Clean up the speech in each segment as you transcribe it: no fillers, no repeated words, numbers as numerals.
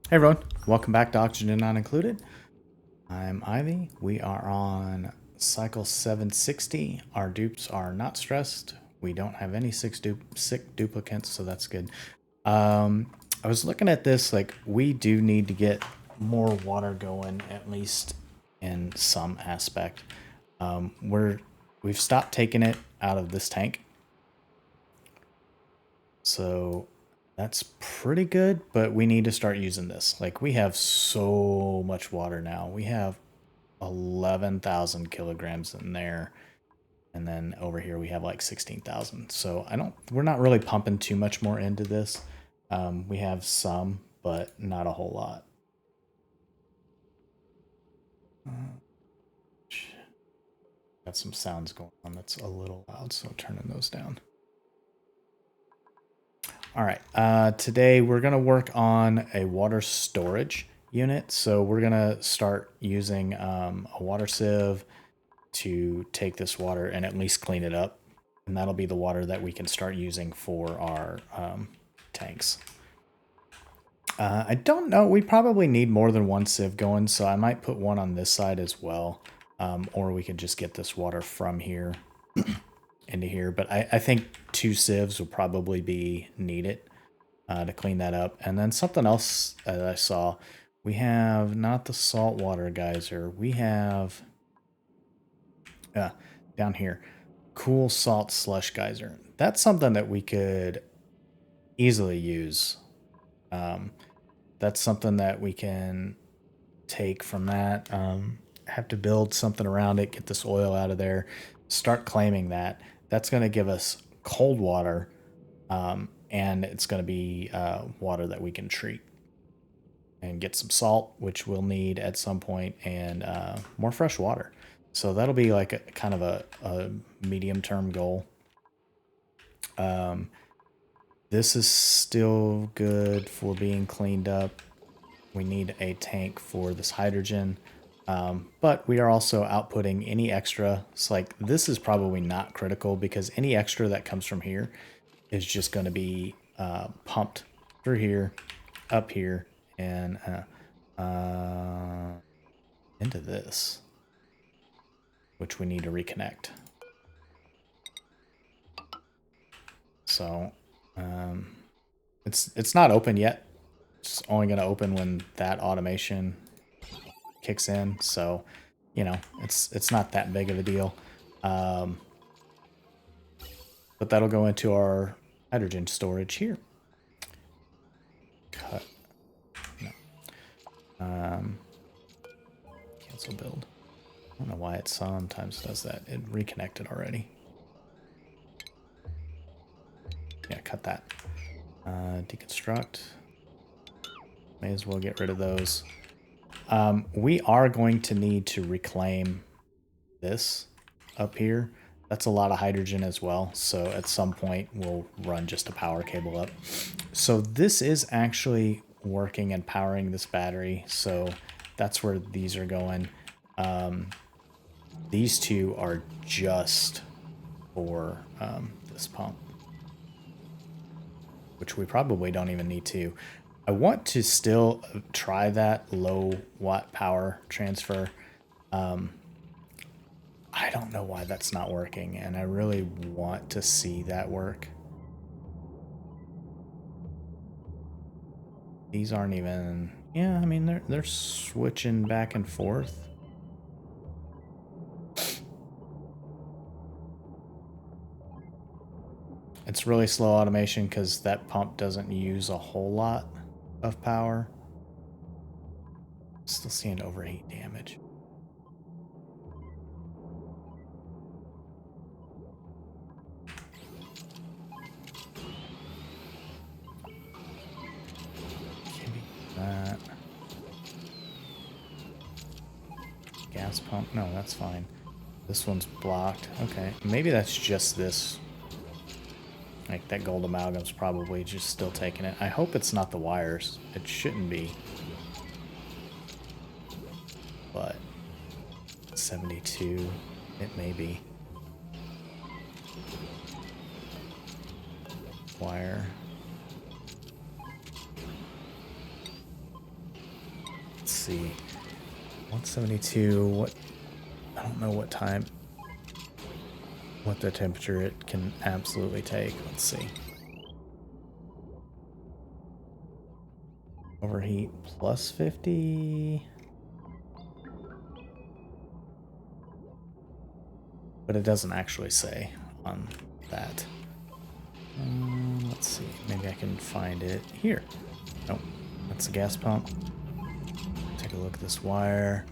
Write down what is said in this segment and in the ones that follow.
Hey everyone, welcome back to Oxygen Not Included. I'm Ivy. We are on cycle 760. Our dupes are not stressed. We don't have any sick duplicates, so that's good. I was looking at this, like, we do need to get more water going, at least in some aspect. We've stopped taking it out of this tank. So that's pretty good, but we need to start using this. Like, we have so much water now. We have 11,000 kilograms in there. And then over here we have like 16,000. So we're not really pumping too much more into this. We have some, but not a whole lot. Got some sounds going on that's a little loud, so I'm turning those down. All right, today we're gonna work on a water storage unit. So we're gonna start using a water sieve to take this water and at least clean it up. And that'll be the water that we can start using for our tanks. I don't know, we probably need more than one sieve going, so I might put one on this side as well. Or we could just get this water from here into here, but I think two sieves will probably be needed to clean that up. And then something else that I saw, we have not the saltwater geyser, we have down here, cool salt slush geyser. That's something that we could easily use. That's something that we can take from that. Have to build something around it, get this oil out of there, start claiming that. That's going to give us cold water, and it's going to be water that we can treat. And get some salt, which we'll need at some point, and more fresh water. So that'll be like a kind of a medium-term goal. This is still good for being cleaned up. We need a tank for this hydrogen. But we are also outputting any extra. It's like, this is probably not critical because any extra that comes from here is just going to be pumped through here, up here, and into this, which we need to reconnect. So it's not open yet. It's only going to open when that automation kicks in. So, you know, it's not that big of a deal. But that'll go into our hydrogen storage here. Cut. No. Cancel build. I don't know why it sometimes does that. It reconnected already. Yeah, cut that. Deconstruct. May as well get rid of those. We are going to need to reclaim this up here. That's a lot of hydrogen as well. So at some point we'll run just a power cable up. So this is actually working and powering this battery. So that's where these are going. These two are just for this pump, which we probably don't even need to. I want to still try that low watt power transfer. I don't know why that's not working, and I really want to see that work. These aren't even... Yeah, I mean, they're switching back and forth. It's really slow automation because that pump doesn't use a whole lot of power. Still seeing overheat damage. That gas pump, no, that's fine. This one's blocked. Okay, maybe that's just this. Like, that gold amalgam's probably just still taking it. I hope it's not the wires. It shouldn't be. But 72, it may be. Wire. see. 172. What? I don't know what time. What the temperature it can absolutely take. Let's see. Overheat plus 50. But it doesn't actually say on that. Let's see. Maybe I can find it here. Nope. That's a gas pump. Take a look at this wire.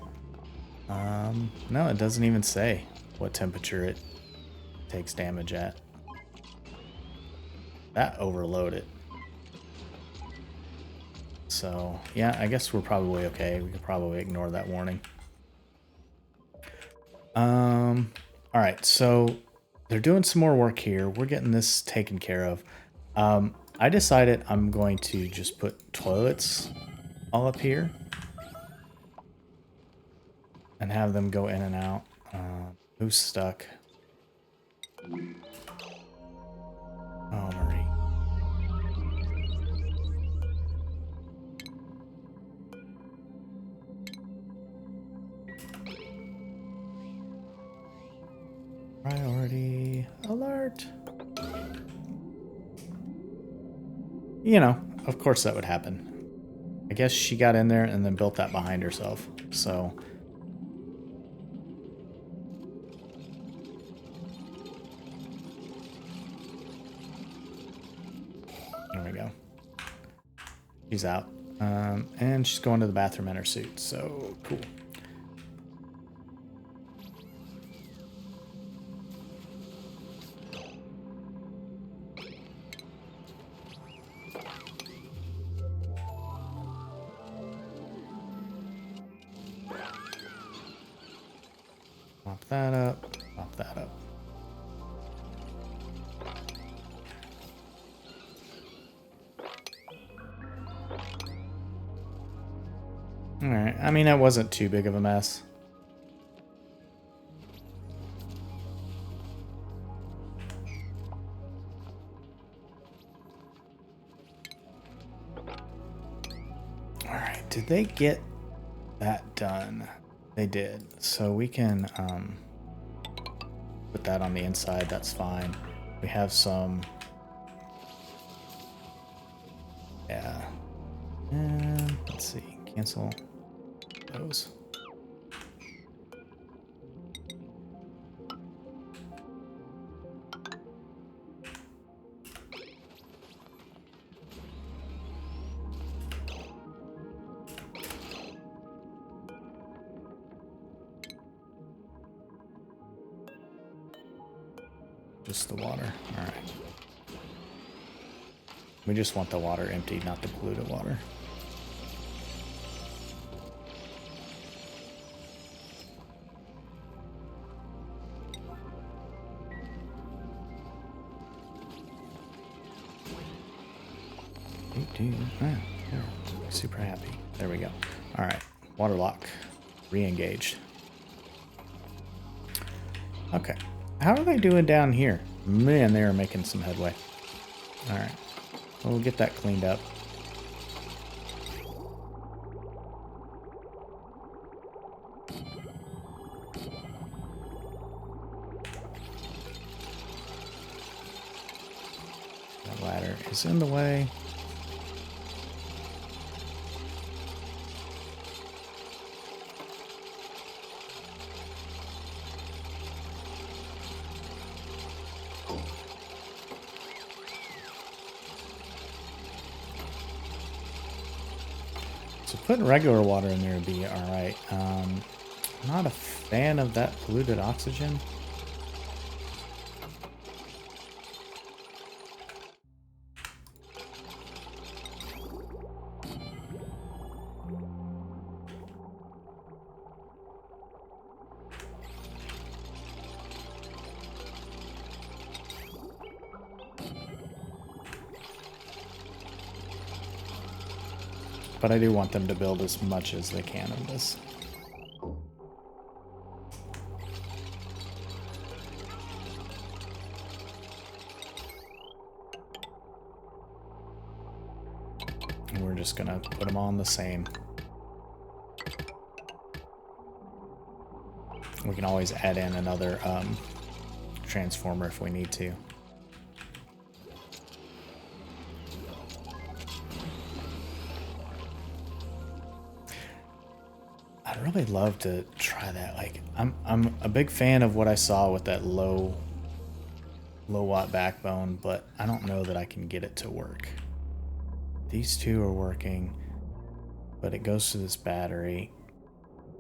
No, it doesn't even say what temperature it takes damage at. That overloaded. So, yeah, I guess we're probably okay. We could probably ignore that warning. Alright, so they're doing some more work here. We're getting this taken care of. I decided I'm going to just put toilets all up here and have them go in and out. Who's stuck? Oh, Marie. Priority alert. You know, of course that would happen. I guess she got in there and then built that behind herself. So there we go. She's out. And she's going to the bathroom in her suit. So cool. Pop that up. Pop that up. Alright, I mean, it wasn't too big of a mess. Alright, did they get that done? They did. So we can put that on the inside, that's fine. We have some... Yeah. And let's see, cancel those. Just the water. All right. We just want the water empty, not the polluted water. Yeah, super happy. There we go. All right, water lock re-engaged. Okay, how are they doing down here? Man, they are making some headway. All right, well, we'll get that cleaned up. That ladder is in the way. So putting regular water in there would be alright. I'm not a fan of that polluted oxygen. But I do want them to build as much as they can of this. And we're just gonna put them on the same. We can always add in another transformer if we need to. I'd really love to try that. Like, I'm a big fan of what I saw with that low watt backbone, but I don't know that I can get it to work. These two are working, but it goes to this battery.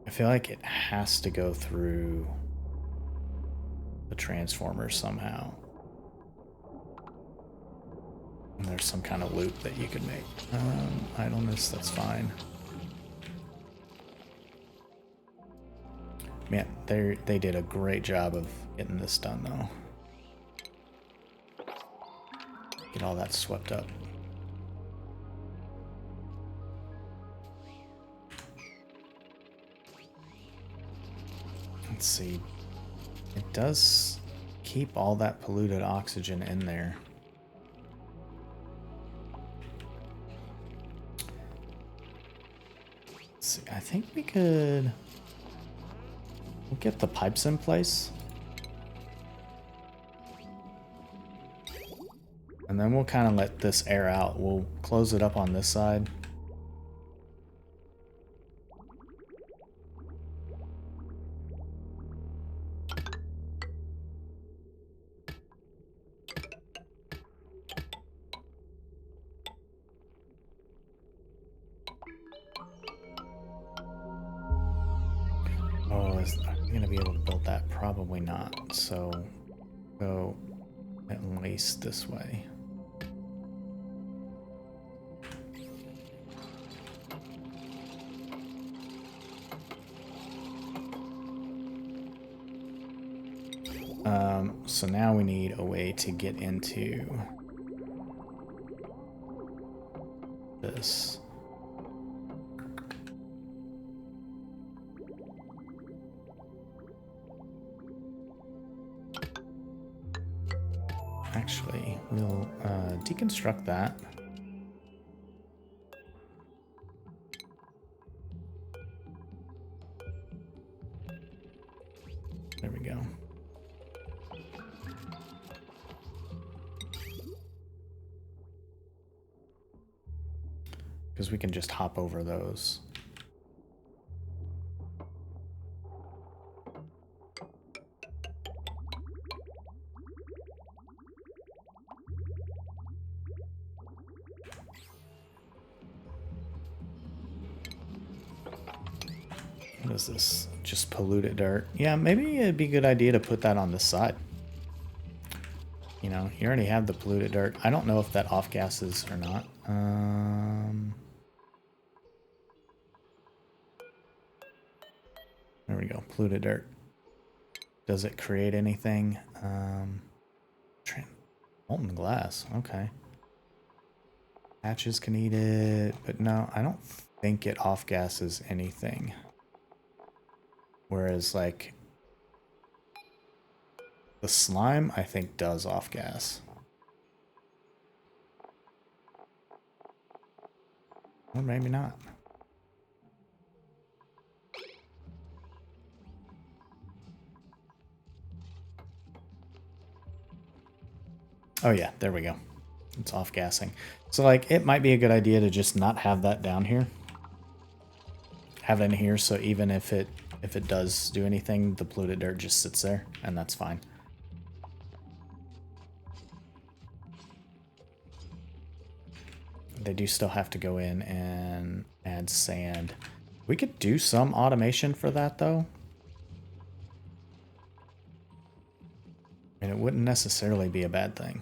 I feel like it has to go through the transformer somehow. And there's some kind of loop that you can make. Idleness, that's fine. Man, they did a great job of getting this done, though. Get all that swept up. Let's see. It does keep all that polluted oxygen in there. Let's see. I think we could... We'll get the pipes in place. And then we'll kind of let this air out. We'll close it up on this side. Oh, are we going to be able to build that? Probably not. So go at least this way. So now we need a way to get into this. Actually, we'll deconstruct that. There we go. Because we can just hop over those. What is this? Just polluted dirt. Yeah, maybe it'd be a good idea to put that on this side. You know, you already have the polluted dirt. I don't know if that off gases or not. There we go. Polluted dirt. Does it create anything? Molten glass. Okay. Hatches can eat it, but no, I don't think it off gases anything. Whereas, like, the slime, I think, does off gas. Or maybe not. Oh yeah, there we go. It's off gassing. So like, it might be a good idea to just not have that down here. Have it in here, so even if it does do anything, the polluted dirt just sits there, and that's fine. They do still have to go in and add sand. We could do some automation for that, though. And it wouldn't necessarily be a bad thing.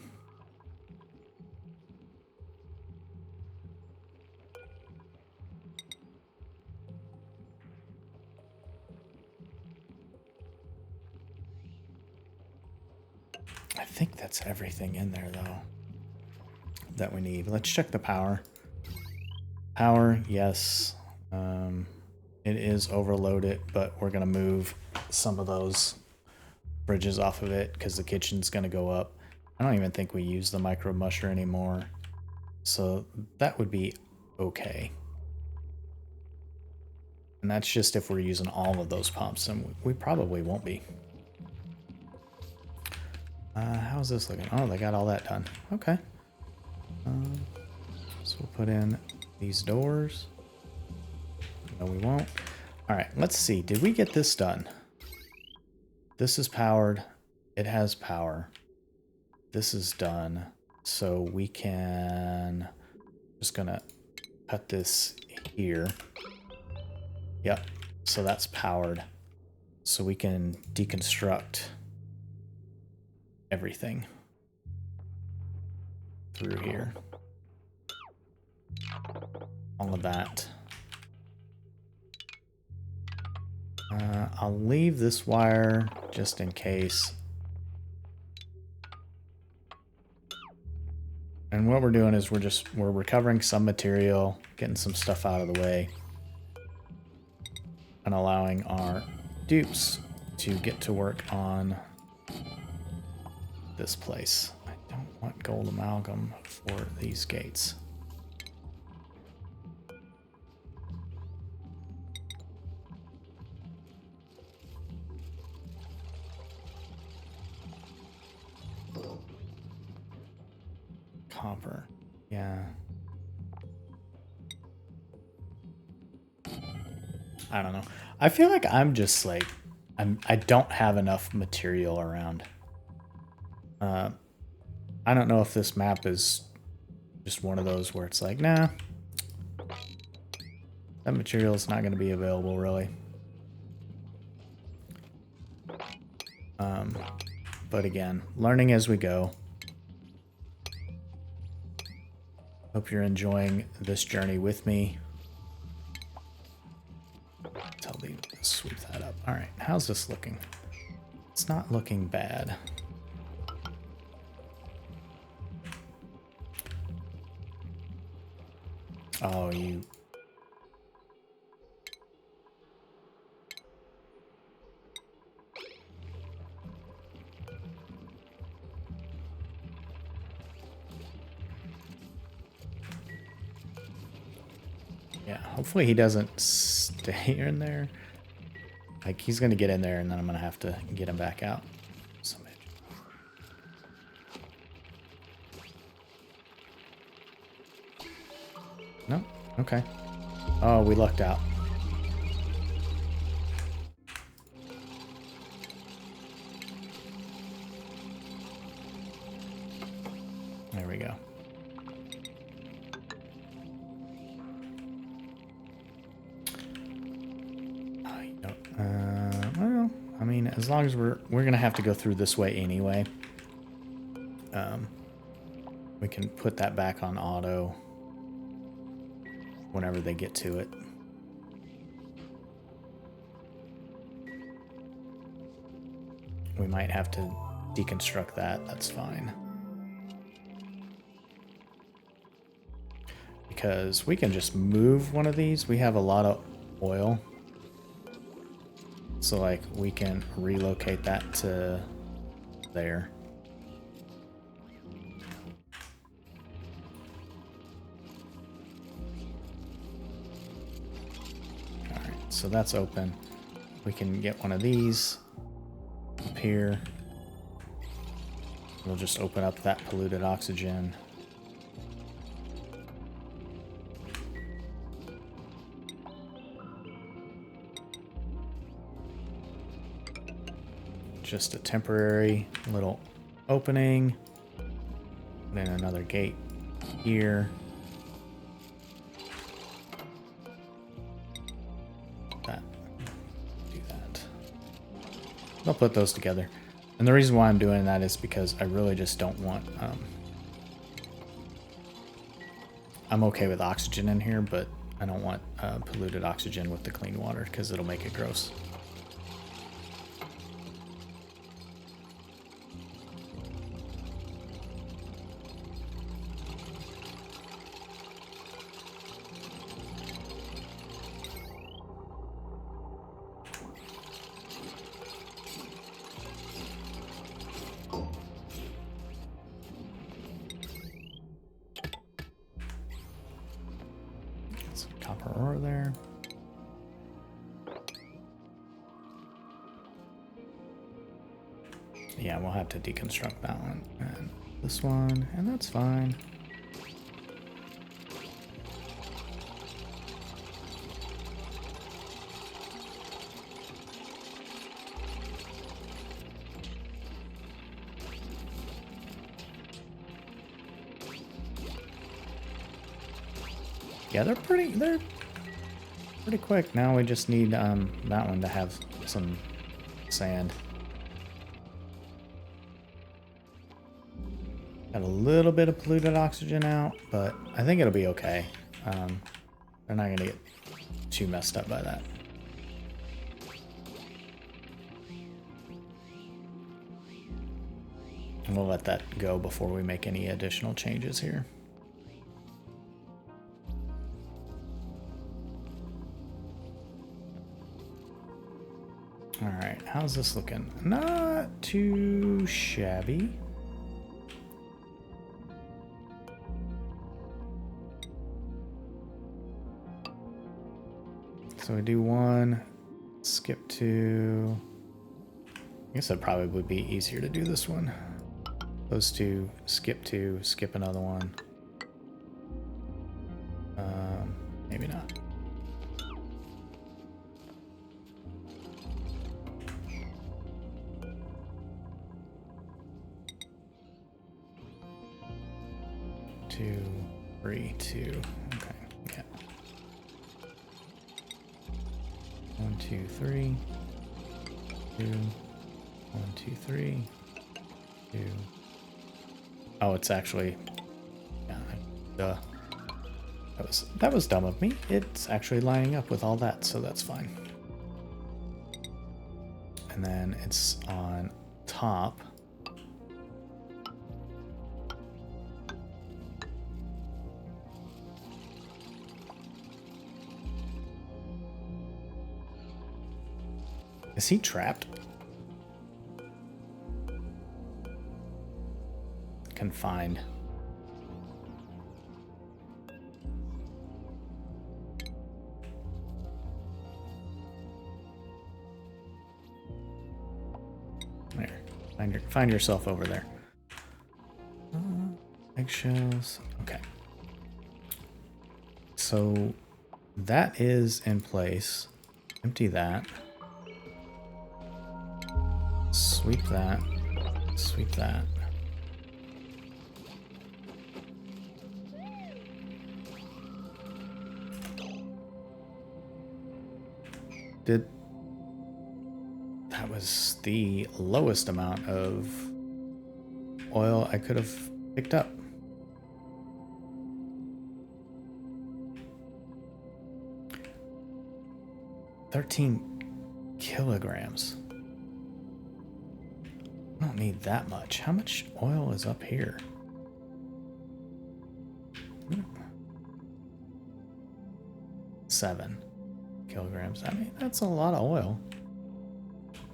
I think that's everything in there, though, that we need. Let's check the power. Power, yes. It is overloaded, but we're going to move some of those bridges off of it because the kitchen's going to go up. I don't even think we use the micro musher anymore, so that would be okay. And that's just if we're using all of those pumps, and we probably won't be. How's this looking? Oh, they got all that done. Okay. So we'll put in these doors. No, we won't. All right, let's see. Did we get this done? This is powered. It has power. This is done. So we can... Just gonna cut this here. Yep. So that's powered. So we can deconstruct everything through here. All of that. I'll leave this wire just in case. And what we're doing is we're recovering some material, getting some stuff out of the way, and allowing our dupes to get to work on this place. I don't want gold amalgam for these gates. Copper. Yeah. I don't know. I feel like I'm just like I don't have enough material around. I don't know if this map is just one of those where it's like, nah, that material is not going to be available really. But again, learning as we go. Hope you're enjoying this journey with me. Tell me to sweep that up. All right, how's this looking? It's not looking bad. Oh, you... Yeah, hopefully he doesn't stay in there. Like, he's going to get in there, and then I'm going to have to get him back out. No? Okay. Oh, we lucked out. There we go. Well, I mean, as long as we're gonna have to go through this way anyway. We can put that back on auto whenever they get to it. We might have to deconstruct that. That's fine. Because we can just move one of these. We have a lot of oil. So, like, we can relocate that to there. Alright, so that's open. We can get one of these up here. We'll just open up that polluted oxygen. Just a temporary little opening. And then another gate here. That. Do that. I'll put those together. And the reason why I'm doing that is because I really just don't want... I'm okay with oxygen in here, but I don't want polluted oxygen with the clean water because it'll make it gross. Copper ore there. yeah, we'll have to deconstruct that one. And this one, and that's fine. Yeah, they're pretty quick. Now we just need that one to have some sand. Got a little bit of polluted oxygen out, but I think it'll be okay. They're not gonna get too messed up by that. And we'll let that go before we make any additional changes here. All right, how's this looking? Not too shabby. So we do one, skip two. I guess it probably would be easier to do this one. Those two, skip another one. Maybe not. Two, three, two. Okay, yeah. 1, 2, 3. 2. 1, 2, 3. 2. Oh, it's actually. Yeah, duh. That was dumb of me. It's actually lining up with all that, so that's fine. And then it's on top. Is he trapped? Confined. There. Find yourself over there. Eggshells. Okay. So that is in place. Empty that. Sweep that. Sweep that. That was the lowest amount of oil I could have picked up. $13 kilograms. I don't need that much. How much oil is up here? 7 kilograms. I mean, that's a lot of oil.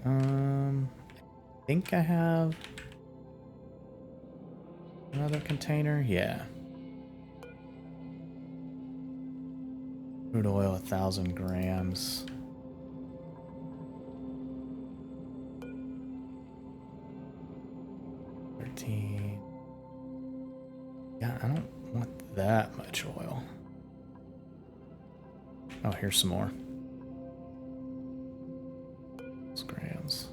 I think I have another container. Yeah. Crude oil, 1,000 grams. Yeah, I don't want that much oil. Oh, here's some more. Those grams.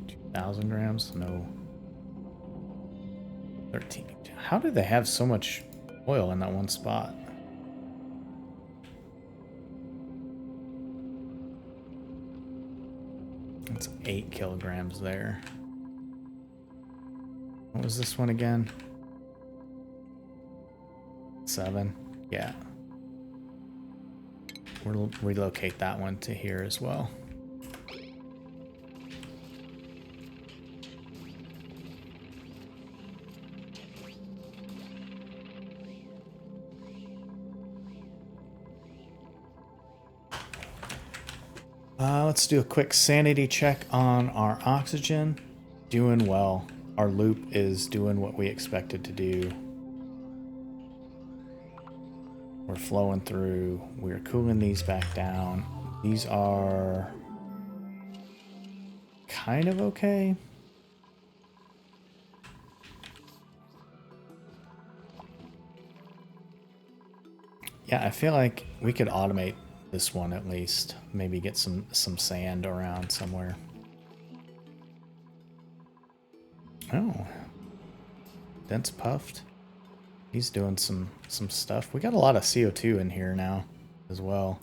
2,000 grams? No. 13. How do they have so much oil in that one spot? That's 8 kilograms there. What was this one again? 7? Yeah. We'll relocate that one to here as well. Let's do a quick sanity check on our oxygen. Doing well. Our loop is doing what we expected to do. We're flowing through. We're cooling these back down. These are kind of okay. Yeah, I feel like we could automate this one at least. Maybe get some sand around somewhere. Oh. Dense puffed. He's doing some stuff. We got a lot of CO2 in here now as well.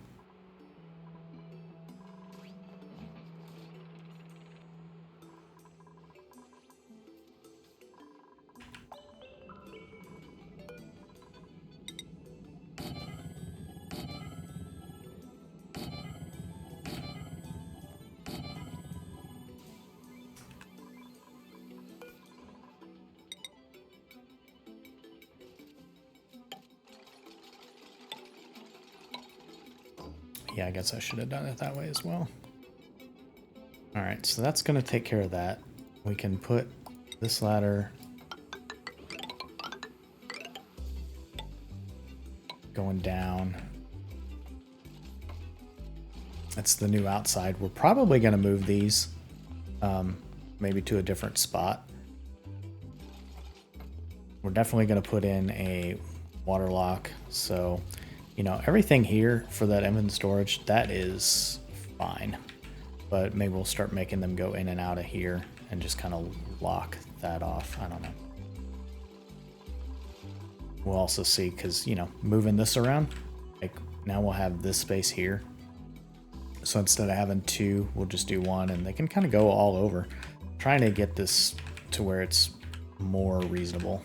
Yeah, I guess I should have done it that way as well. All right, so that's going to take care of that. We can put this ladder going down. That's the new outside. We're probably going to move these maybe to a different spot. We're definitely going to put in a water lock. So, you know, everything here for that infinite storage, that is fine. But maybe we'll start making them go in and out of here and just kind of lock that off. I don't know. We'll also see, because, you know, moving this around, like now we'll have this space here. So instead of having two, we'll just do one, and they can kind of go all over. Trying to get this to where it's more reasonable.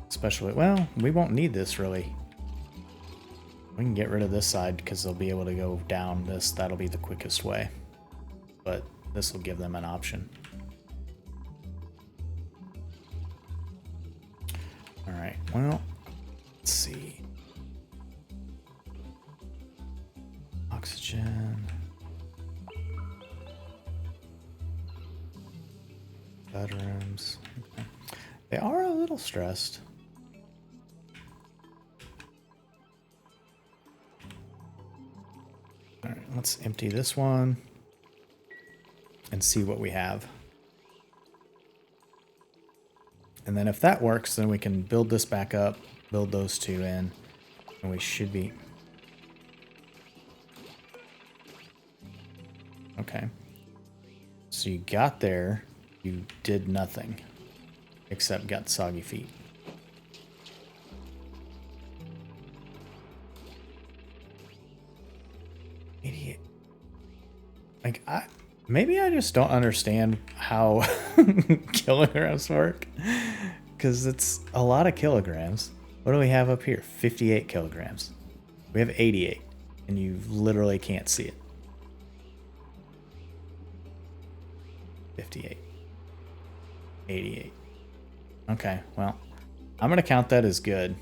Especially, well, we won't need this really. We can get rid of this side because they'll be able to go down this. That'll be the quickest way. But this will give them an option. All right, well, let's see. Oxygen. Bedrooms. Okay. They are a little stressed. All right, let's empty this one and see what we have. And then if that works, then we can build this back up, build those two in, and we should be... Okay. So you got there, you did nothing, except got soggy feet. Idiot. Like, maybe I just don't understand how kilograms work. Because it's a lot of kilograms. What do we have up here? 58 kilograms. We have 88. And you literally can't see it. 58. 88. Okay, well, I'm going to count that as good.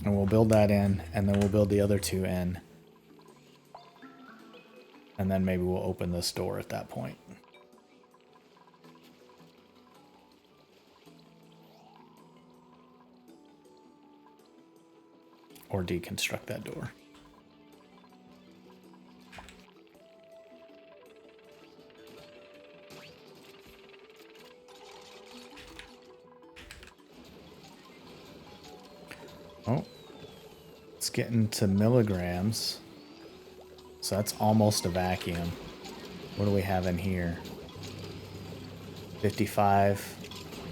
And we'll build that in, and then we'll build the other two in. And then maybe we'll open this door at that point. Or deconstruct that door. Oh, it's getting to milligrams. So that's almost a vacuum. What do we have in here? 55,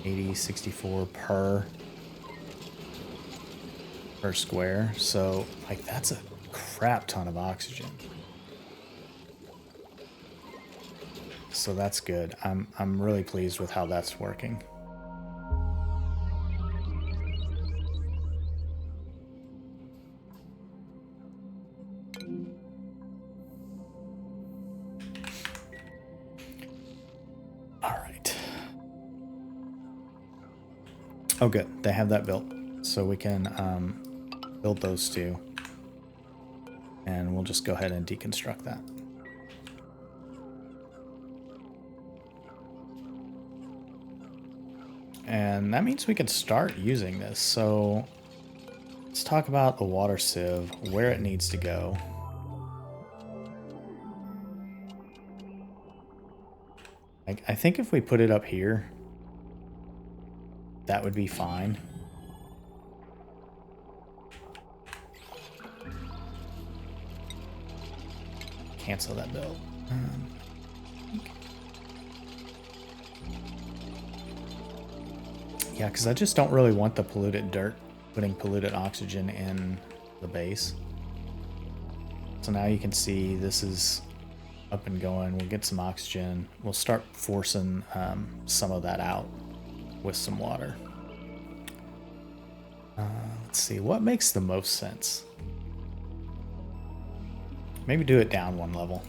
80, 64 per square. So like that's a crap ton of oxygen. So that's good. I'm really pleased with how that's working. Oh, good. They have that built. So we can build those two. And we'll just go ahead and deconstruct that. And that means we can start using this. So let's talk about the water sieve, where it needs to go. Like, I think if we put it up here, that would be fine. Cancel that build. Yeah, because I just don't really want the polluted dirt, putting polluted oxygen in the base. So now you can see this is up and going. We'll get some oxygen. We'll start forcing some of that out with some water. Let's see, what makes the most sense? Maybe do it down one level.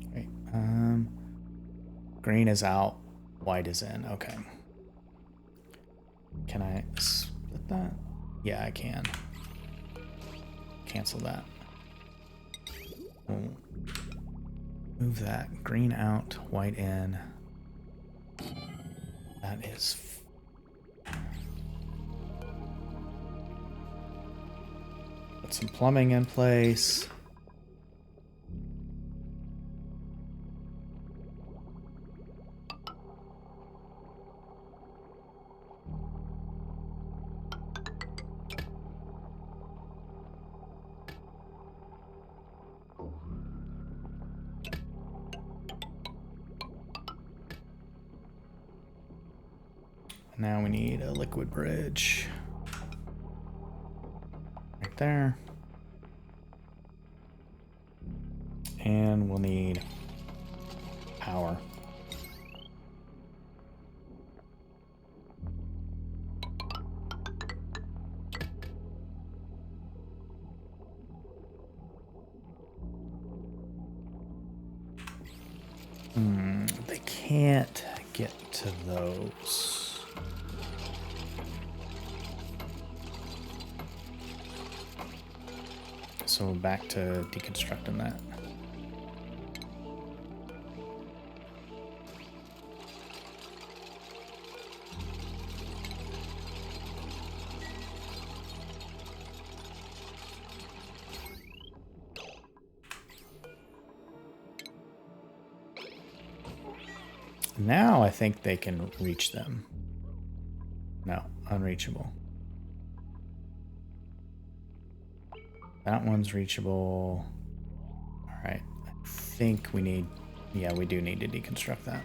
Okay, green is out, white is in. Okay. Can I split that? Yeah, I can. Cancel that. We'll move that. Green out, white in. That is... Put some plumbing in place. Now we need a liquid bridge. Right there. And we'll need power. They can't get to those. So back to deconstructing that. Now I think they can reach them. No, unreachable. That one's reachable. All right, I think we need, yeah, we do need to deconstruct that.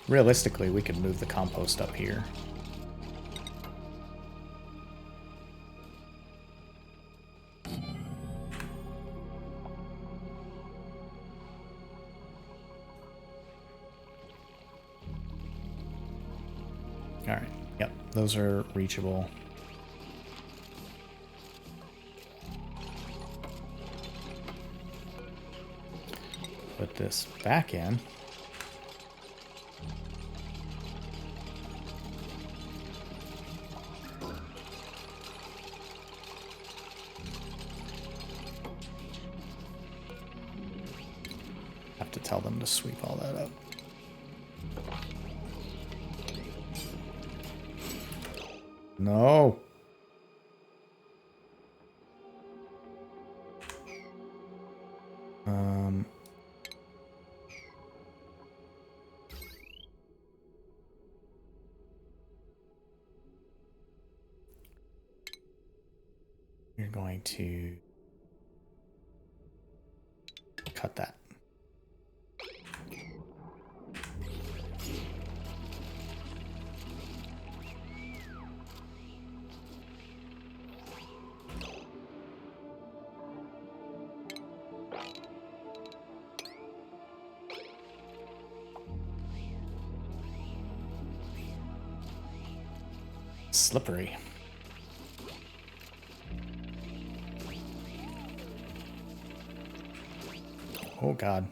Realistically, we could move the compost up here. All right, yep, those are reachable. Put this back in. Have to tell them to sweep all that up. No. You're going to cut that. Slippery. Oh God.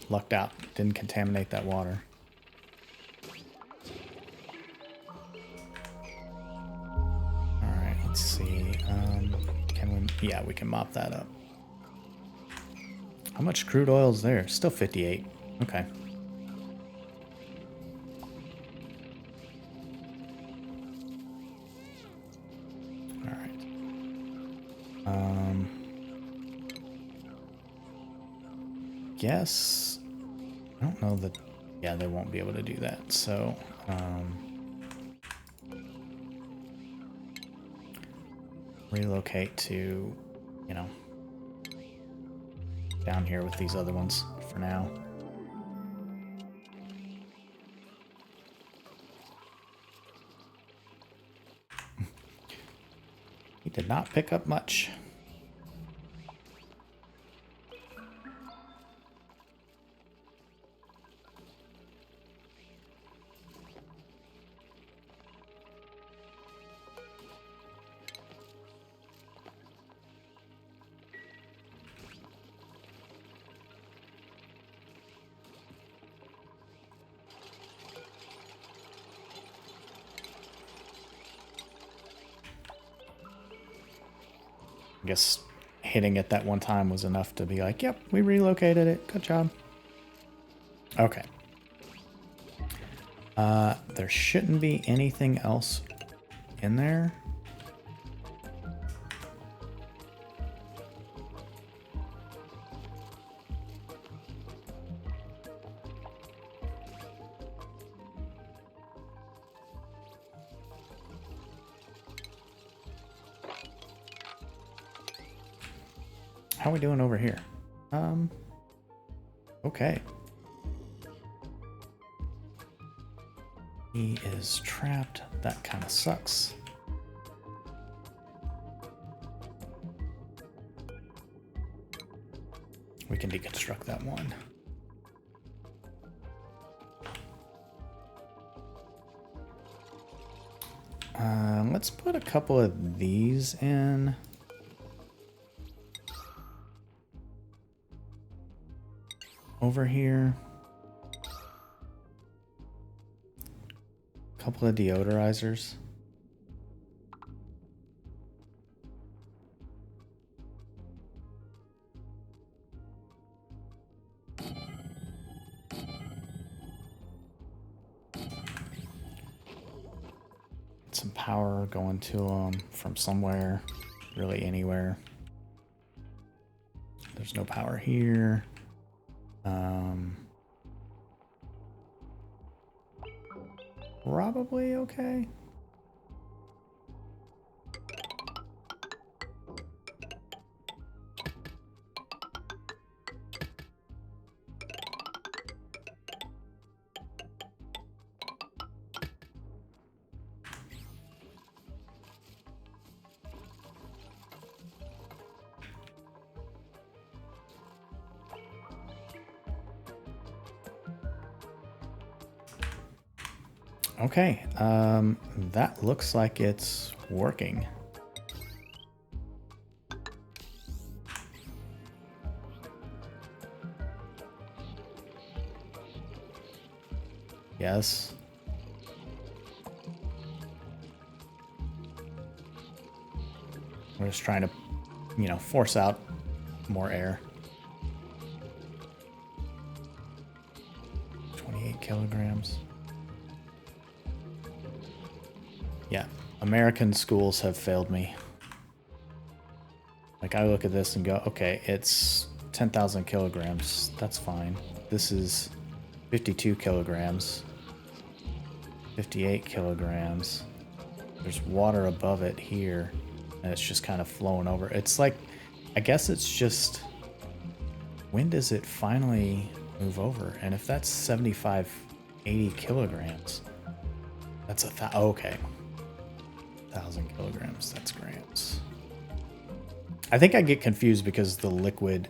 Lucked out. Didn't contaminate that water. Yeah, we can mop that up. How much crude oil is there? Still 58. Okay. All right. Guess I don't know that. Yeah, they won't be able to do that. So, relocate to, you know, down here with these other ones for now. He did not pick up much. I guess hitting it that one time was enough to be like, yep, we relocated it. Good job. Okay. There shouldn't be anything else in there. How are we doing over here? Okay. He is trapped. That kind of sucks. We can deconstruct that one. Let's put a couple of these in. Over here. A couple of deodorizers. Some power going to them from somewhere, really anywhere. There's no power here. Probably okay. Okay, that looks like it's working. Yes. We're just trying to, you know, force out more air. 28 kilograms. Yeah, American schools have failed me. Like, I look at this and go, okay, it's 10,000 kilograms. That's fine. This is 52 kilograms. 58 kilograms. There's water above it here, and it's just kind of flowing over. It's like, I guess it's just, when does it finally move over? And if that's 75, 80 kilograms, that's okay. 1,000 kilograms, that's grams. I think I get confused because the liquid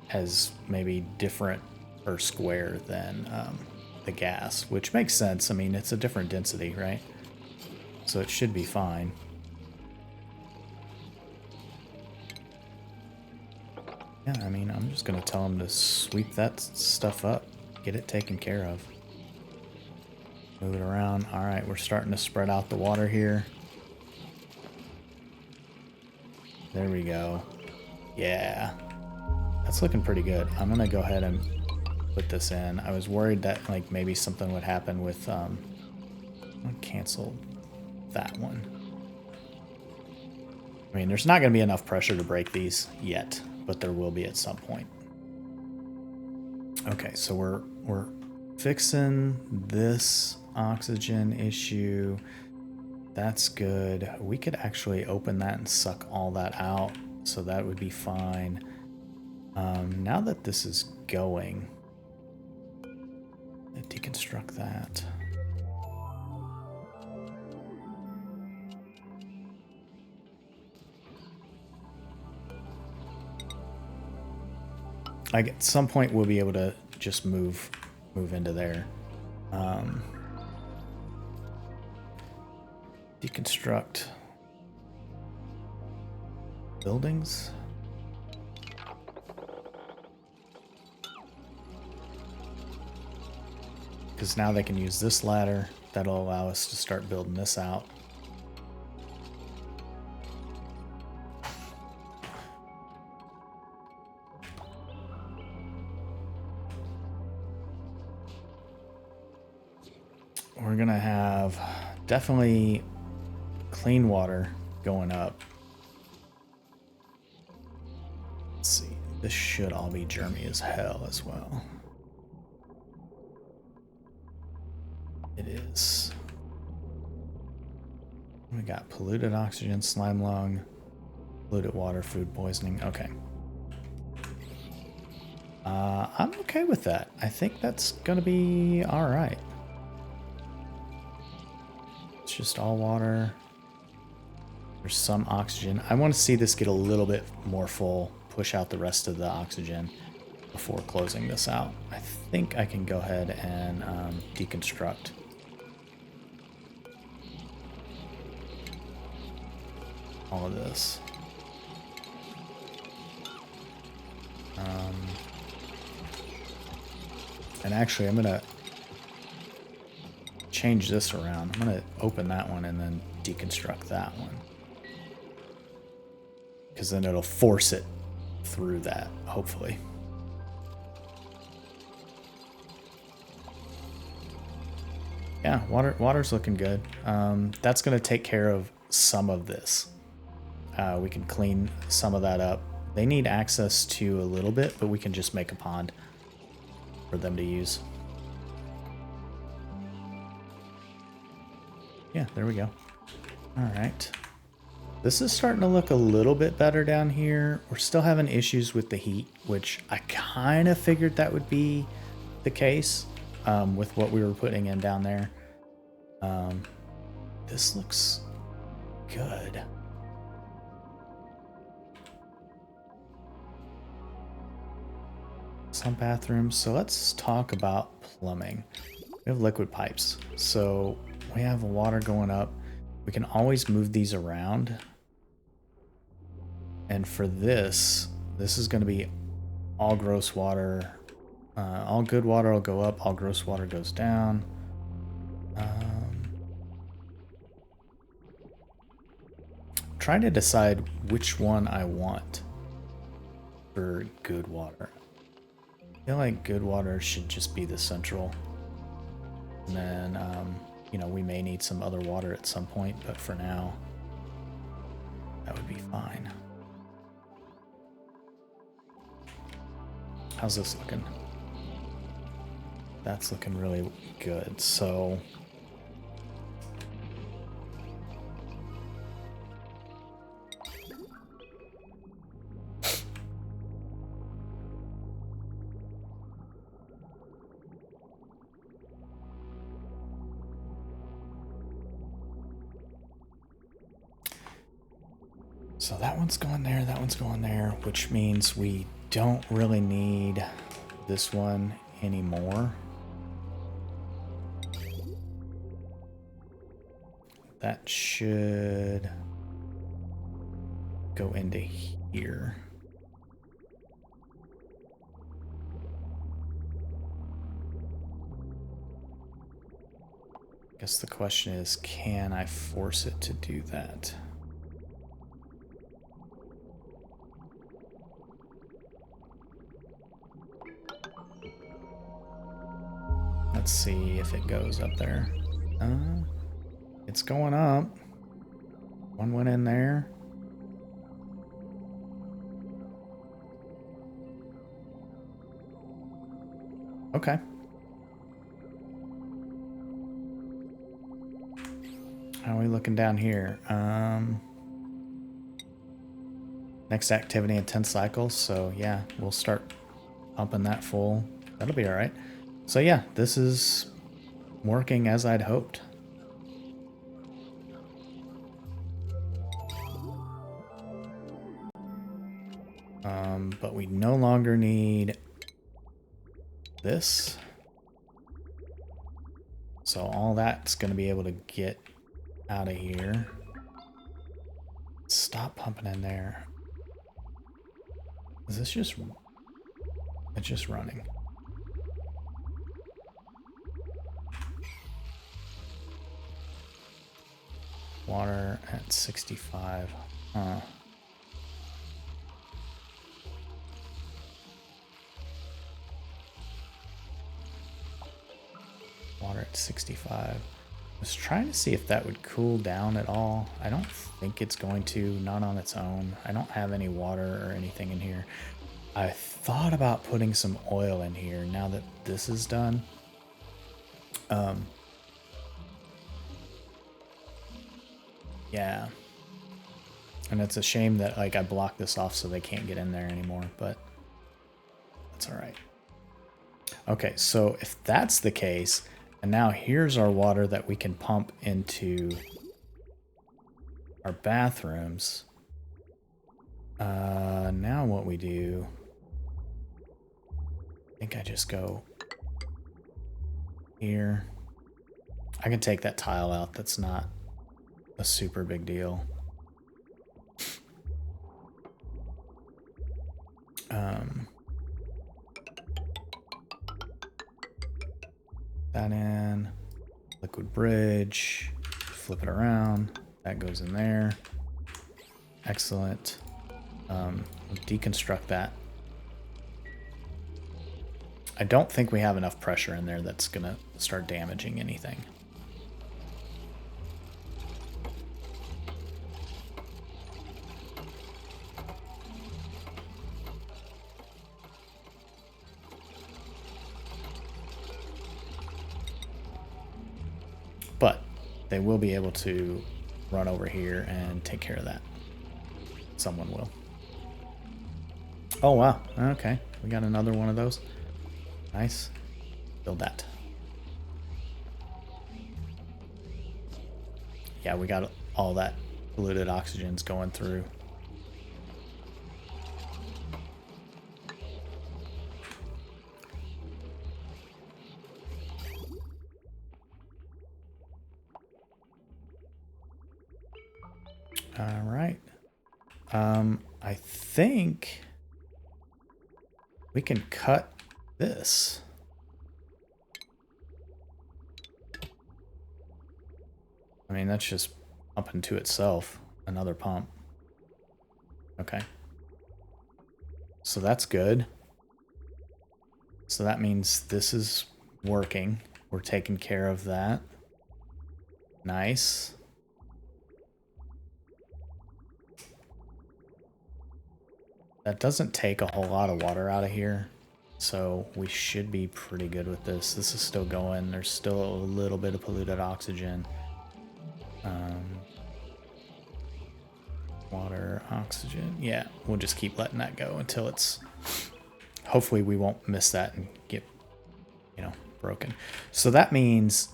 has maybe different per square than the gas, which makes sense. I mean, it's a different density, right? So it should be fine. Yeah, I mean, I'm just going to tell them to sweep that stuff up, get it taken care of. Move it around. All right, we're starting to spread out the water here. There we go. Yeah. That's looking pretty good. I'm gonna go ahead and put this in. I was worried that like maybe something would happen with I'm gonna cancel that one. I mean, there's not gonna be enough pressure to break these yet, but there will be at some point. Okay, so we're fixing this oxygen issue. That's good. We could actually open that and suck all that out, so that would be fine. Now that this is going, let's deconstruct that. Like at some point we'll be able to just move into there. Deconstruct buildings. Because now they can use this ladder. That'll allow us to start building this out. We're gonna have definitely clean water going up. Let's see. This should all be germy as hell as well. It is. We got polluted oxygen, slime lung, polluted water, food poisoning. Okay. I'm okay with that. I think that's gonna be all right. It's just all water. There's some oxygen. I want to see this get a little bit more full, push out the rest of the oxygen before closing this out. I think I can go ahead and deconstruct. All of this. And actually, I'm gonna change this around. I'm gonna open that one and then deconstruct that one, because then it'll force it through that, hopefully. Yeah, water's looking good. That's gonna take care of some of this. We can clean some of that up. They need access to a little bit, but we can just make a pond for them to use. Yeah, there we go. All right. This is starting to look a little bit better down here. We're still having issues with the heat, which I kind of figured that would be the case with what we were putting in down there. This looks good. Some bathrooms. So let's talk about plumbing. We have liquid pipes. So we have water going up. We can always move these around. And for this is going to be all gross water. All good water will go up. All gross water goes down. Trying to decide which one I want for good water. I feel like good water should just be the central. And then, you know, we may need some other water at some point, but for now, that would be fine. How's this looking? That's looking really good. So that one's going there, that one's going there, which means we don't really need this one anymore. That should go into here. I guess the question is, can I force it to do that? Let's see if it goes up there. It's going up. One went in there. Okay. How are we looking down here? Next activity in 10 cycles. So yeah, we'll start pumping that full. That'll be all right. So yeah, this is working as I'd hoped. But we no longer need this. So all that's going to be able to get out of here. Stop pumping in there. Is this just... It's just running. Water at 65. Huh. Water at 65. I was trying to see if that would cool down at all. I don't think it's going to, not on its own. I don't have any water or anything in here. I thought about putting some oil in here now that this is done. Yeah. And it's a shame that like I blocked this off so they can't get in there anymore, but that's all right. Okay, so if that's the case, and now here's our water that we can pump into our bathrooms. Now what we do, I think I just go here. I can take that tile out. That's not a super big deal. That in, liquid bridge, flip it around, that goes in there. Excellent. Deconstruct that. I don't think we have enough pressure in there that's gonna start damaging anything. But they will be able to run over here and take care of that. Someone will. Oh, wow. Okay. We got another one of those. Nice. Build that. Yeah, we got all that polluted oxygen's going through. All right. I think we can cut this. I mean, that's just pumping to itself. Another pump. Okay. So that's good. So that means this is working. We're taking care of that. Nice. That doesn't take a whole lot of water out of here, so we should be pretty good with this. This is still going. There's still a little bit of polluted oxygen. Water, oxygen. Yeah, we'll just keep letting that go until it's... Hopefully we won't miss that and get, you know, broken. So that means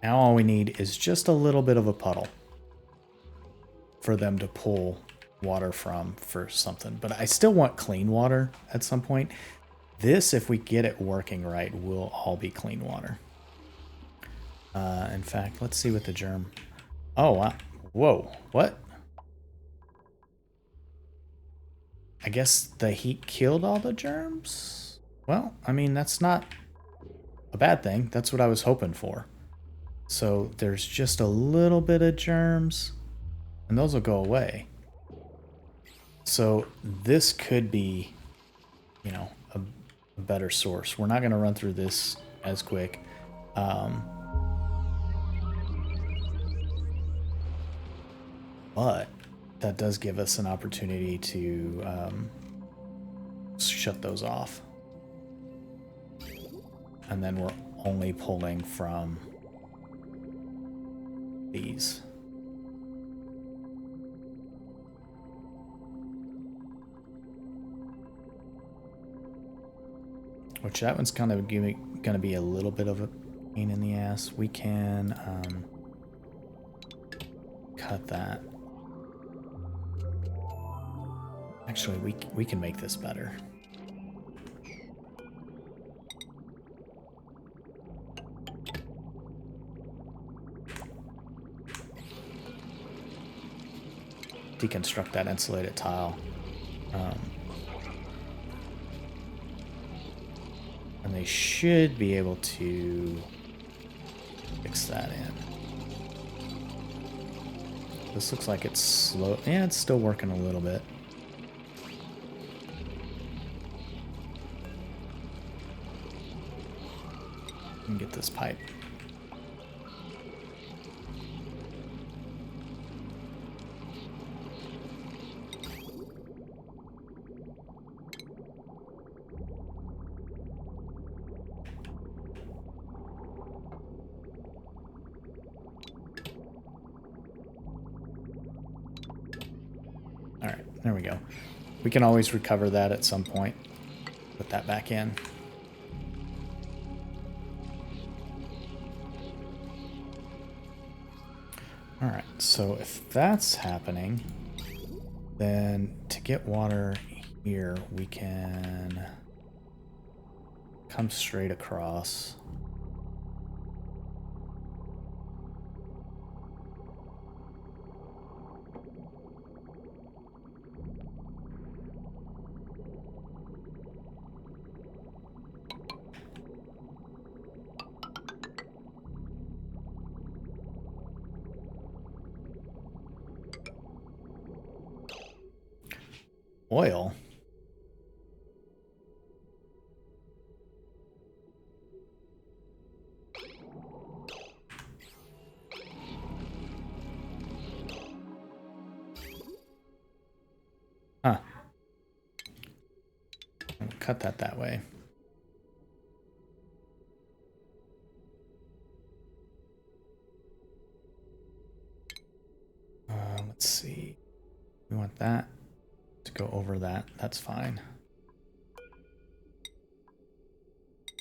now all we need is just a little bit of a puddle for them to pull water from for something. But I still want clean water at some point. This, if we get it working right, will all be clean water. In fact, let's see what the germ... Oh, wow. Whoa, what? I guess the heat killed all the germs? Well, I mean, that's not a bad thing. That's what I was hoping for. So there's just a little bit of germs, and those will go away. So this could be, you know, a a better source. We're not going to run through this as quick. But that does give us an opportunity to shut those off. And then we're only pulling from these. Which that one's kind of going to be a little bit of a pain in the ass. We can cut that. Actually, we can make this better. Deconstruct that insulated tile. And they should be able to fix that in. This looks like it's slow. Yeah, it's still working a little bit. And get this pipe. All right, there we go. We can always recover that at some point. Put that back in. All right, so if that's happening, then to get water here, we can come straight across. Oil? Huh. I'll cut that way. Let's see. We want that to go over that. That's fine.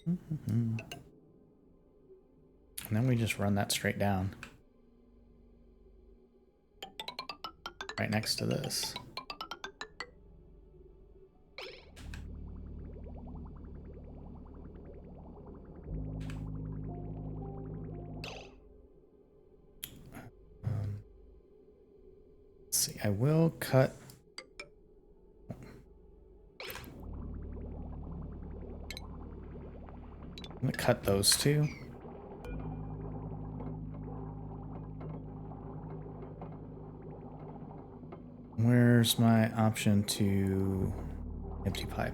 And then we just run that straight down. Right next to this. Let's see, I will cut. I'm gonna cut those two. Where's my option to empty pipe?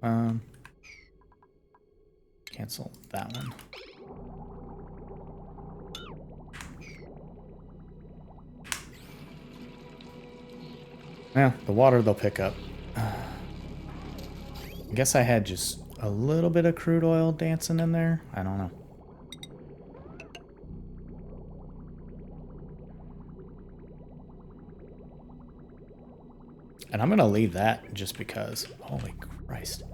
Oh, cancel that one. Yeah, the water they'll pick up. I guess I had just a little bit of crude oil dancing in there. I don't know. And I'm going to leave that just because. Holy Christ.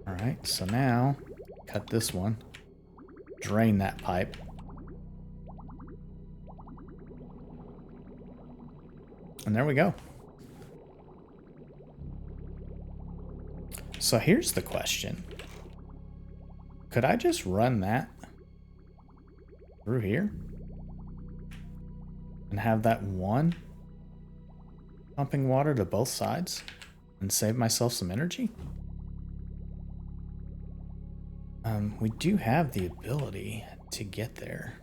Alright, so now cut this one. Drain that pipe. And there we go. So here's the question. Could I just run that through here? And have that one pumping water to both sides? And save myself some energy? We do have the ability to get there.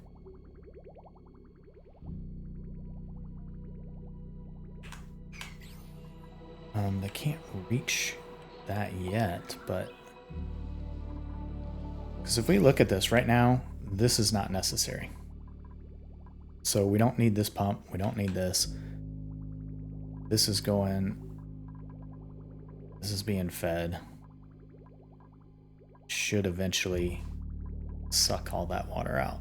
They can't reach that yet, but... Because if we look at this right now, this is not necessary. So we don't need this pump. We don't need this. This is going... This is being fed. Should eventually suck all that water out.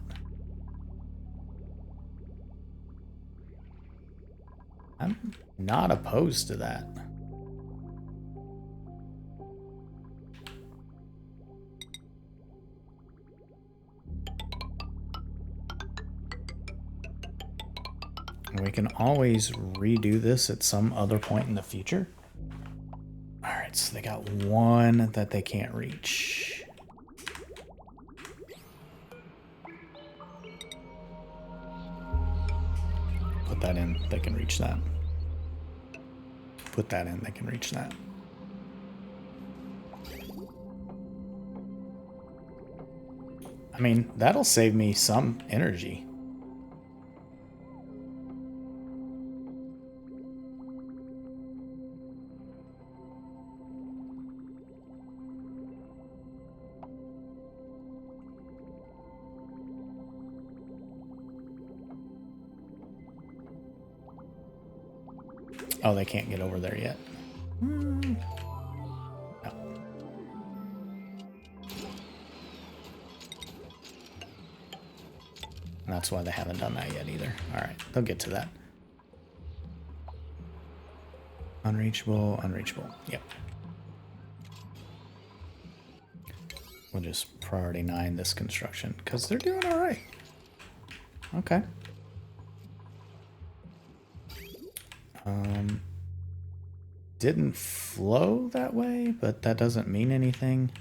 I'm not opposed to that. We can always redo this at some other point in the future. Alright, so they got one that they can't reach. Put that in, they can reach that. Put that in, they can reach that. I mean, that'll save me some energy. Oh, they can't get over there yet. No. And that's why they haven't done that yet either. Alright, they'll get to that. Unreachable, unreachable. Yep. We'll just priority 9 this construction, because they're doing alright. Okay. Didn't flow that way, but that doesn't mean anything.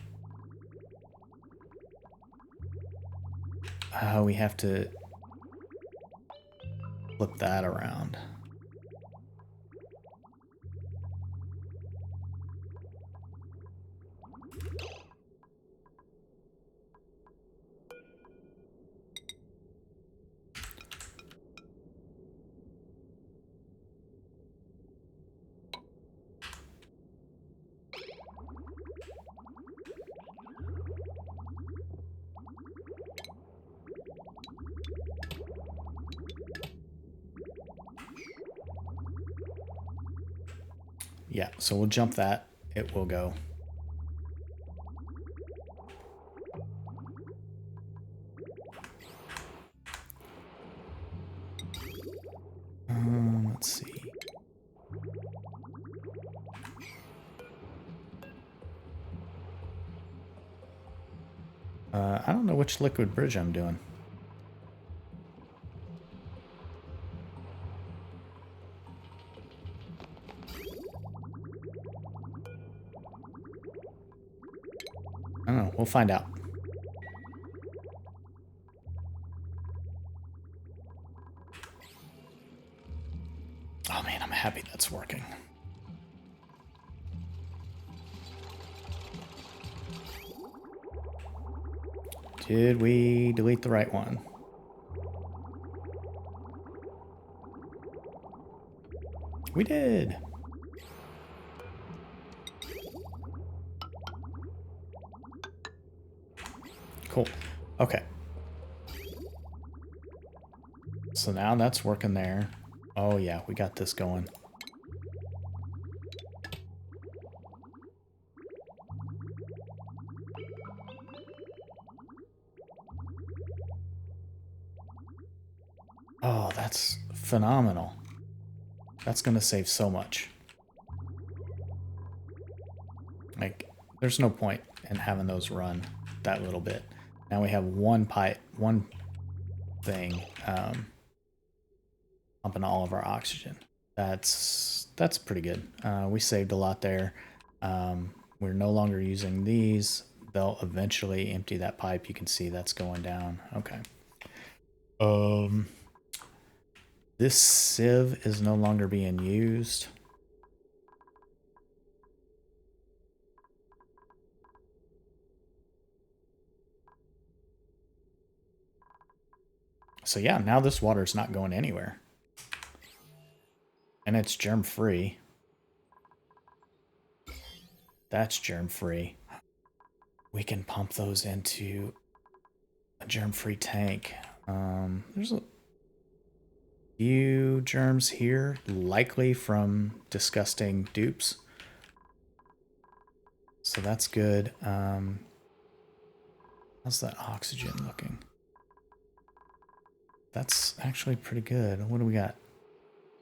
We have to flip that around. Yeah, so we'll jump that. It will go. Let's see. I don't know which liquid bridge I'm doing. I don't know. We'll find out. Oh man, I'm happy that's working. Did we delete the right one? We did. Cool. Okay. So now that's working there. Oh yeah, we got this going. Oh, that's phenomenal. That's going to save so much. Like, there's no point in having those run that little bit. Now we have one pipe, one thing pumping all of our oxygen. That's pretty good. We saved a lot there. We're no longer using these. They'll eventually empty that pipe. You can see that's going down. Okay. This sieve is no longer being used. So yeah, now this water is not going anywhere. And it's germ-free. That's germ-free. We can pump those into a germ-free tank. There's a few germs here, likely from disgusting dupes. So that's good. How's that oxygen looking? That's actually pretty good. What do we got?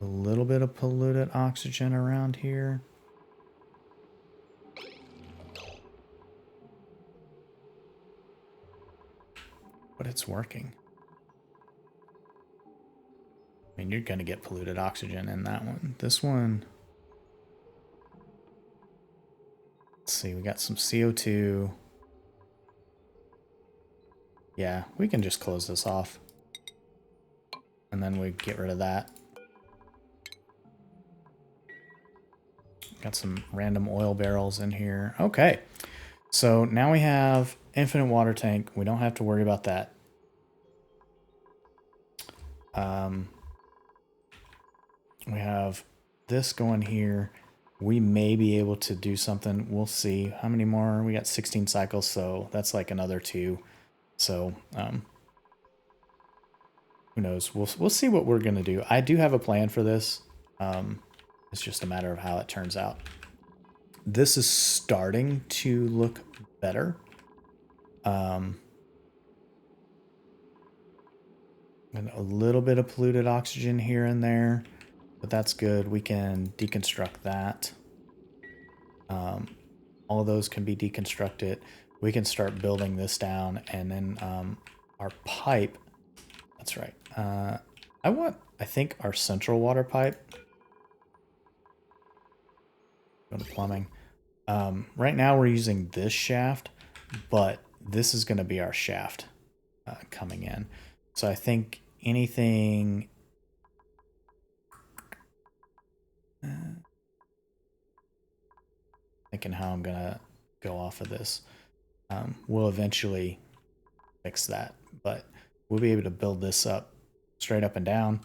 A little bit of polluted oxygen around here. But it's working. I mean, you're going to get polluted oxygen in that one. This one... Let's see, we got some CO2. Yeah, we can just close this off. And then we get rid of that. Got some random oil barrels in here. Okay. So now we have infinite water tank. We don't have to worry about that. We have this going here. We may be able to do something. We'll see. How many more? We got 16 cycles, so that's like another 2. So, who knows? We'll see what we're going to do. I do have a plan for this. It's just a matter of how it turns out. This is starting to look better. And a little bit of polluted oxygen here and there, but that's good. We can deconstruct that. All of those can be deconstructed. We can start building this down, and then our pipe. That's right. I think our central water pipe. Go to plumbing. Right now we're using this shaft, but this is going to be our shaft coming in. So I think anything... thinking how I'm going to go off of this. We'll eventually fix that, but we'll be able to build this up straight up and down.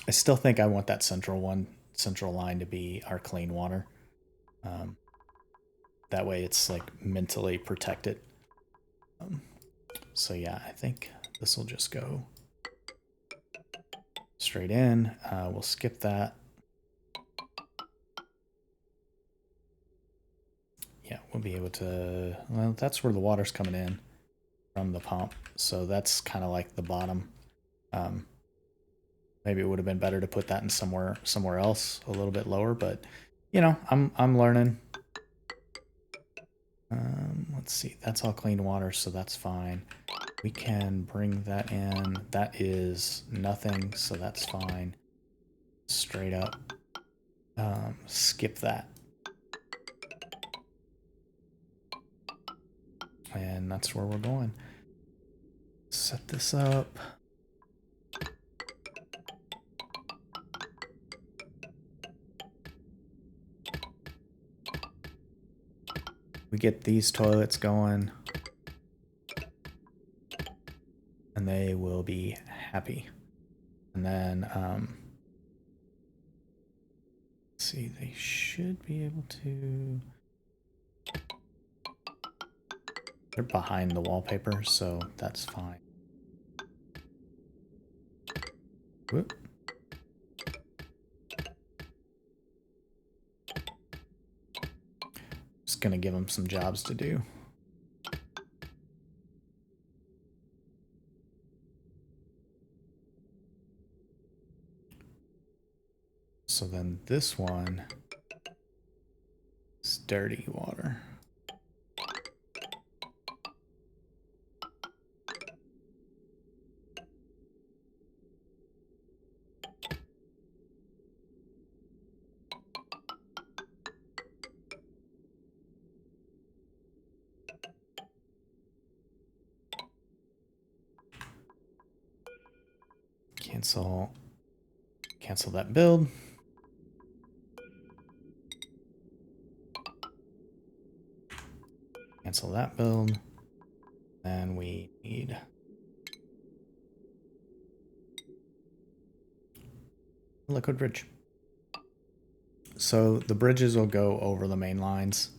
I still think I want that central line to be our clean water. That way it's like mentally protected. So yeah, I think this will just go straight in. We'll skip that. Yeah, we'll be able to... Well, that's where the water's coming in from the pump. So that's kind of like the bottom. Maybe it would have been better to put that in somewhere else a little bit lower, but you know, I'm learning. Let's see, that's all clean water, so that's fine. We can bring that in. That is nothing, so that's fine. Straight up. Skip that. And that's where we're going. Set this up. We get these toilets going. And they will be happy. And then, let's see, they should be able to... They're behind the wallpaper, so that's fine. Whoop. Just gonna give them some jobs to do. So then this one is dirty water. Cancel that build. Cancel that build. And we need liquid bridge. So the bridges will go over the main lines.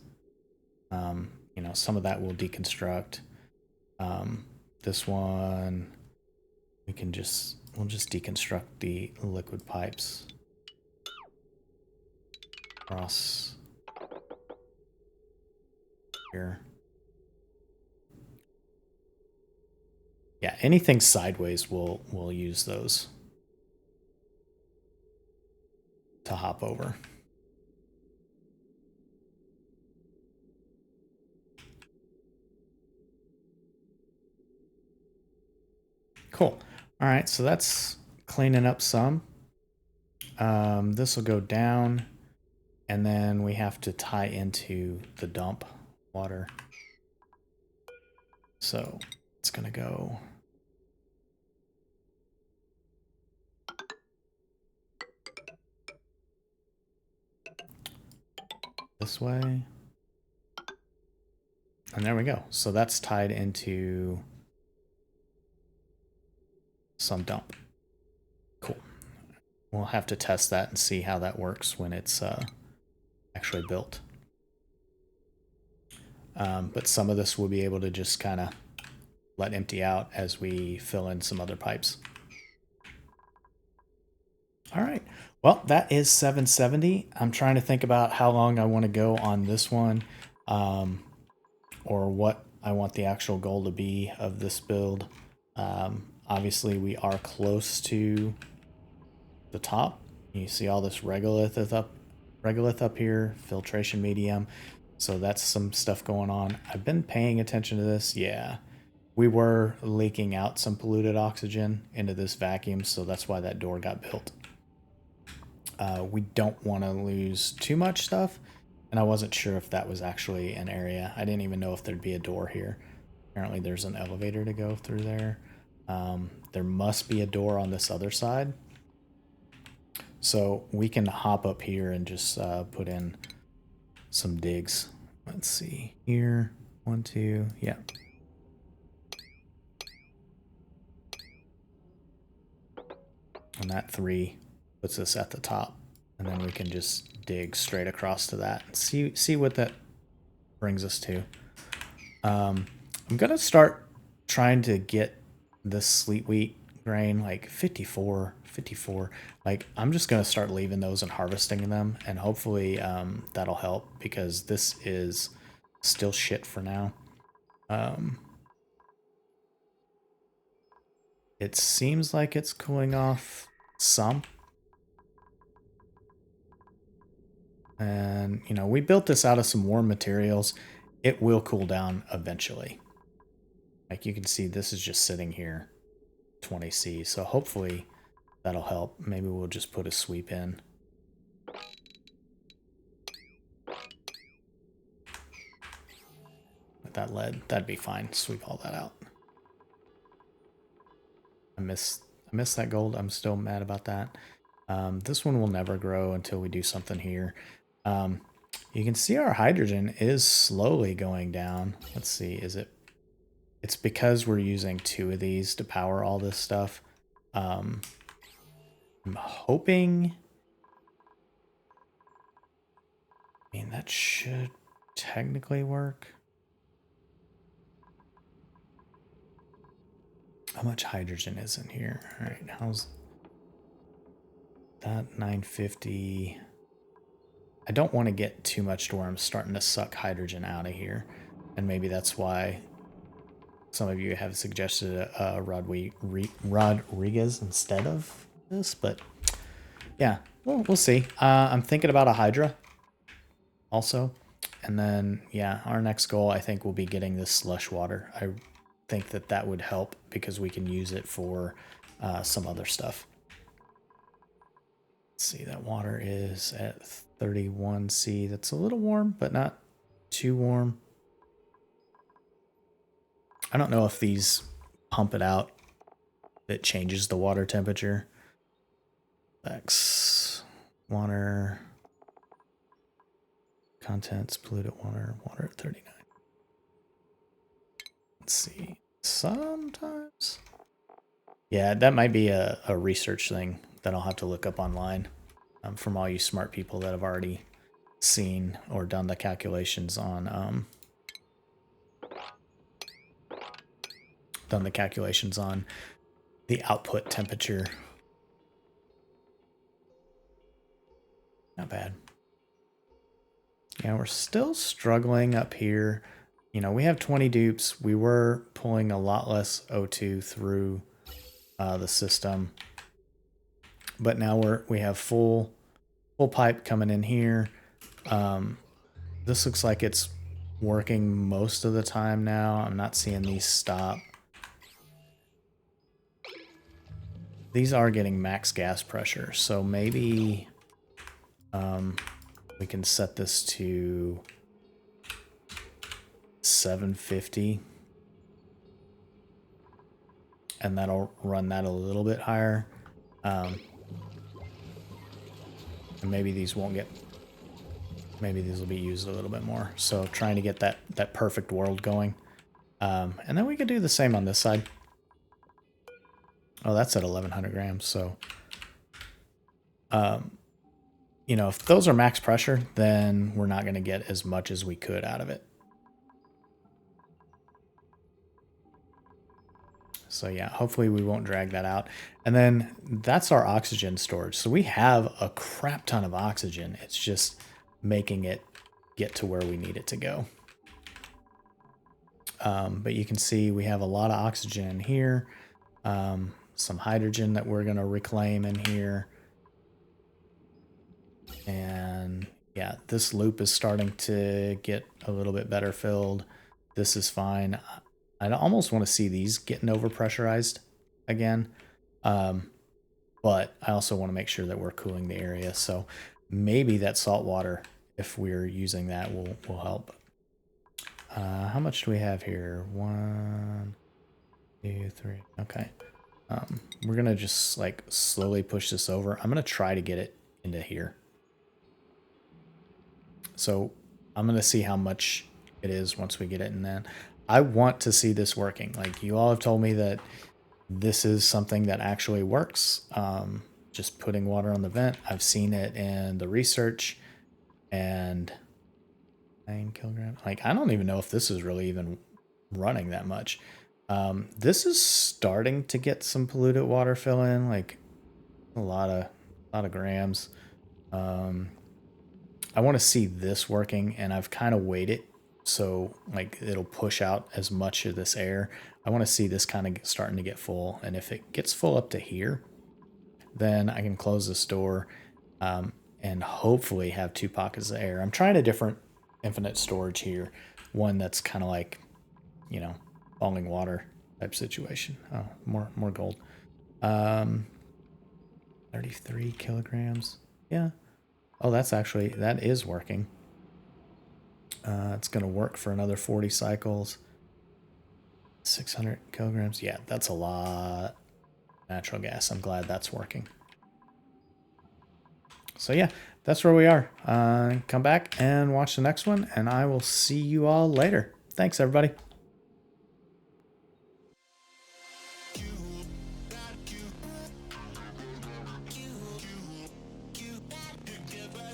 You know, some of that will deconstruct. This one, we'll just deconstruct the liquid pipes across here. Yeah, anything sideways, we'll use those to hop over. Cool. All right, so that's cleaning up some. This will go down, and then we have to tie into the dump water. So it's gonna go this way. And there we go. So that's tied into some dump. Cool. We'll have to test that and see how that works when it's actually built. But some of this we'll be able to just kind of let empty out as we fill in some other pipes. All right. Well, that is 770. I'm trying to think about how long I want to go on this one, or what I want the actual goal to be of this build. Obviously, we are close to the top. You see all this regolith up here, filtration medium. So that's some stuff going on. I've been paying attention to this. Yeah, we were leaking out some polluted oxygen into this vacuum, so that's why that door got built. We don't want to lose too much stuff, and I wasn't sure if that was actually an area. I didn't even know if there'd be a door here. Apparently there's an elevator to go through there. There must be a door on this other side. So we can hop up here and just put in some digs. Let's see here. 1, 2, yeah. And that 3 puts us at the top. And then we can just dig straight across to that and see what that brings us to. I'm going to start trying to get this sleet wheat grain like 54. Like, I'm just going to start leaving those and harvesting them, and hopefully that'll help, because this is still shit for now. It seems like it's cooling off some. And, you know, we built this out of some warm materials. It will cool down eventually. Like, you can see this is just sitting here 20C. So hopefully that'll help. Maybe we'll just put a sweep in. With that lead, that'd be fine. Sweep all that out. I miss that gold. I'm still mad about that. This one will never grow until we do something here. You can see our hydrogen is slowly going down. Let's see, is it? It's because we're using 2 of these to power all this stuff. I'm hoping... I mean, that should technically work. How much hydrogen is in here? All right, how's that? 950. I don't want to get too much to where I'm starting to suck hydrogen out of here. And maybe that's why some of you have suggested Rodriguez instead of this. But yeah, we'll see. I'm thinking about a Hydra also. And then, yeah, our next goal, I think, will be getting this slush water. I think that would help because we can use it for some other stuff. Let's see, that water is at 31C. That's a little warm, but not too warm. I don't know if these pump it out. It changes the water temperature. X water contents, polluted water at 39. Let's see. Sometimes. Yeah, that might be a research thing that I'll have to look up online from all you smart people that have already seen or done the calculations on the output temperature. Not bad. Yeah, we're still struggling up here. You know, we have 20 dupes. We were pulling a lot less O2 through the system, but now we have full pipe coming in here. This looks like it's working most of the time now. I'm not seeing these stop. These are getting max gas pressure, so maybe we can set this to 750. And that'll run that a little bit higher. And maybe these won't get... Maybe these will be used a little bit more. So trying to get that perfect world going. And then we could do the same on this side. Oh, that's at 1100 grams. So, you know, if those are max pressure, then we're not going to get as much as we could out of it. So yeah, hopefully we won't drag that out. And then that's our oxygen storage. So we have a crap ton of oxygen. It's just making it get to where we need it to go. But you can see we have a lot of oxygen in here. Some hydrogen that we're going to reclaim in here. And yeah, this loop is starting to get a little bit better filled. This is fine. I almost want to see these getting overpressurized again. But I also want to make sure that we're cooling the area. So maybe that salt water, if we're using that, will help. How much do we have here? 1, 2, 3. Okay. We're going to just like slowly push this over. I'm going to try to get it into here. So I'm going to see how much it is once we get it in then. I want to see this working. Like, you all have told me that this is something that actually works. Just putting water on the vent. I've seen it in the research, and 9 kilograms. Like, I don't even know if this is really even running that much. This is starting to get some polluted water fill in, like a lot of grams. I want to see this working, and I've kind of waited so like it'll push out as much of this air. I want to see this kind of starting to get full, and if it gets full up to here, then I can close this door and hopefully have 2 pockets of air. I'm trying a different infinite storage here, one that's kind of like, you know, falling water type situation. Oh, more gold. 33 kilograms. Yeah. Oh, that is working. It's going to work for another 40 cycles. 600 kilograms. Yeah, that's a lot. Natural gas. I'm glad that's working. So yeah, that's where we are. Come back and watch the next one, and I will see you all later. Thanks, everybody.